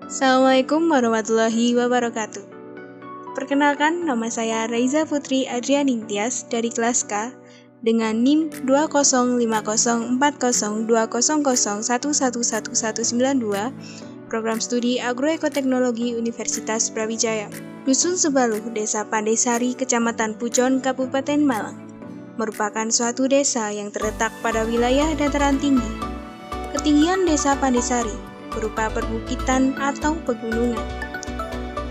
Assalamualaikum warahmatullahi wabarakatuh. Perkenalkan, nama saya Raiza Putri Adrian Intias dari kelas K dengan NIM 205040200111192, Program Studi Agroekoteknologi Universitas Brawijaya. Dusun Sebaluh, Desa Pandesari, Kecamatan Pujon, Kabupaten Malang, merupakan suatu desa yang terletak pada wilayah dataran tinggi. Ketinggian Desa Pandesari berupa perbukitan atau pegunungan.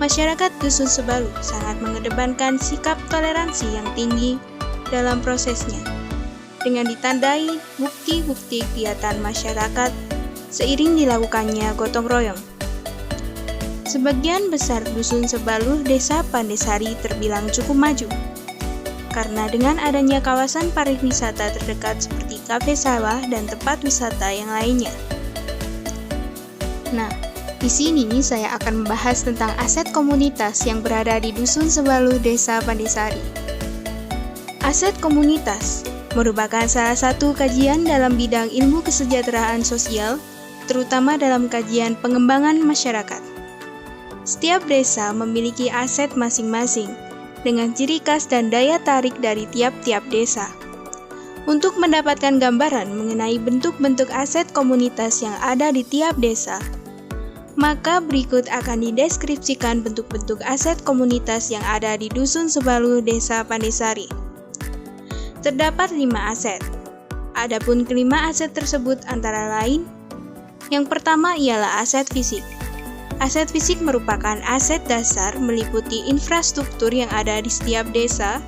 Masyarakat Dusun Sebaluh sangat mengedepankan sikap toleransi yang tinggi dalam prosesnya, dengan ditandai bukti-bukti kegiatan masyarakat seiring dilakukannya gotong royong. Sebagian besar Dusun Sebaluh Desa Pandesari terbilang cukup maju, karena dengan adanya kawasan pariwisata terdekat seperti kafe sawah dan tempat wisata yang lainnya. Nah, di sini saya akan membahas tentang aset komunitas yang berada di Dusun Sebaluh Desa Pandesari. Aset komunitas merupakan salah satu kajian dalam bidang ilmu kesejahteraan sosial, terutama dalam kajian pengembangan masyarakat. Setiap desa memiliki aset masing-masing, dengan ciri khas dan daya tarik dari tiap-tiap desa. Untuk mendapatkan gambaran mengenai bentuk-bentuk aset komunitas yang ada di tiap desa, maka berikut akan dideskripsikan bentuk-bentuk aset komunitas yang ada di Dusun Sebaluh Desa Pandesari. Terdapat 5 aset. Adapun kelima aset tersebut antara lain, yang pertama ialah aset fisik. Aset fisik merupakan aset dasar meliputi infrastruktur yang ada di setiap desa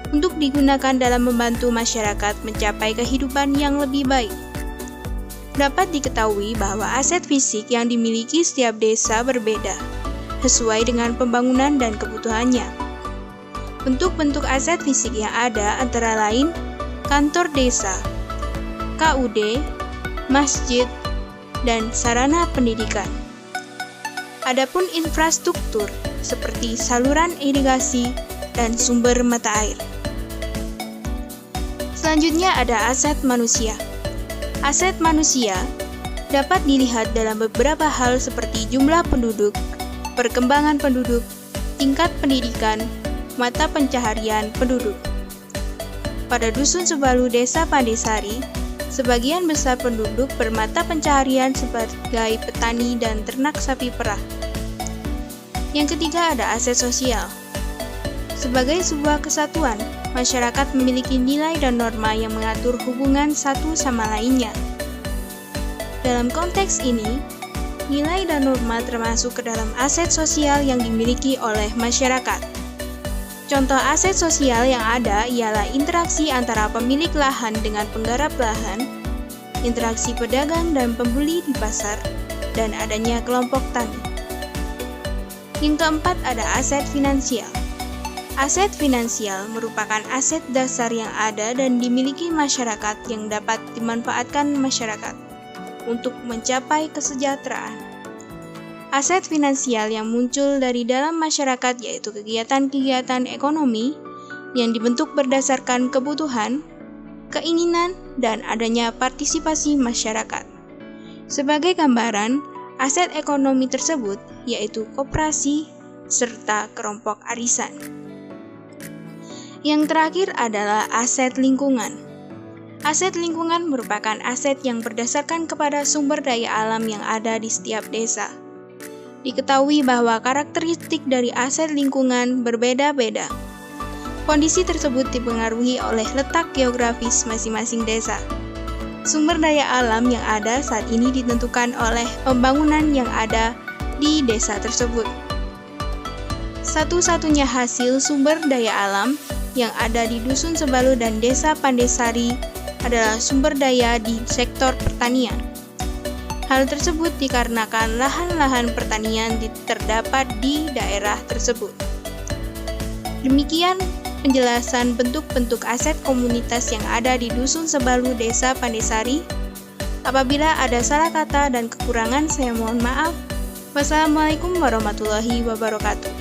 untuk digunakan dalam membantu masyarakat mencapai kehidupan yang lebih baik. Dapat diketahui bahwa aset fisik yang dimiliki setiap desa berbeda, sesuai dengan pembangunan dan kebutuhannya. Bentuk-bentuk aset fisik yang ada antara lain kantor desa, KUD, masjid, dan sarana pendidikan. Adapun infrastruktur seperti saluran irigasi dan sumber mata air. Selanjutnya ada aset manusia. Aset manusia dapat dilihat dalam beberapa hal seperti jumlah penduduk, perkembangan penduduk, tingkat pendidikan, mata pencaharian penduduk. Pada Dusun Sebaluh Desa Pandesari, sebagian besar penduduk bermata pencaharian sebagai petani dan ternak sapi perah. Yang ketiga ada aset sosial. Sebagai sebuah kesatuan, masyarakat memiliki nilai dan norma yang mengatur hubungan satu sama lainnya. Dalam konteks ini, nilai dan norma termasuk ke dalam aset sosial yang dimiliki oleh masyarakat. Contoh aset sosial yang ada ialah interaksi antara pemilik lahan dengan penggarap lahan, interaksi pedagang dan pembeli di pasar, dan adanya kelompok tani. Yang keempat ada aset finansial. Aset finansial merupakan aset dasar yang ada dan dimiliki masyarakat yang dapat dimanfaatkan masyarakat untuk mencapai kesejahteraan. Aset finansial yang muncul dari dalam masyarakat yaitu kegiatan-kegiatan ekonomi yang dibentuk berdasarkan kebutuhan, keinginan, dan adanya partisipasi masyarakat. Sebagai gambaran, aset ekonomi tersebut yaitu koperasi serta kelompok arisan. Yang terakhir adalah aset lingkungan. Aset lingkungan merupakan aset yang berdasarkan kepada sumber daya alam yang ada di setiap desa. Diketahui bahwa karakteristik dari aset lingkungan berbeda-beda. Kondisi tersebut dipengaruhi oleh letak geografis masing-masing desa. Sumber daya alam yang ada saat ini ditentukan oleh pembangunan yang ada di desa tersebut. Satu-satunya hasil sumber daya alam yang ada di Dusun Sebaluh dan Desa Pandesari adalah sumber daya di sektor pertanian. Hal tersebut dikarenakan lahan-lahan pertanian terdapat di daerah tersebut. Demikian penjelasan bentuk-bentuk aset komunitas yang ada di Dusun Sebaluh Desa Pandesari. Apabila ada salah kata dan kekurangan, saya mohon maaf. Wassalamualaikum warahmatullahi wabarakatuh.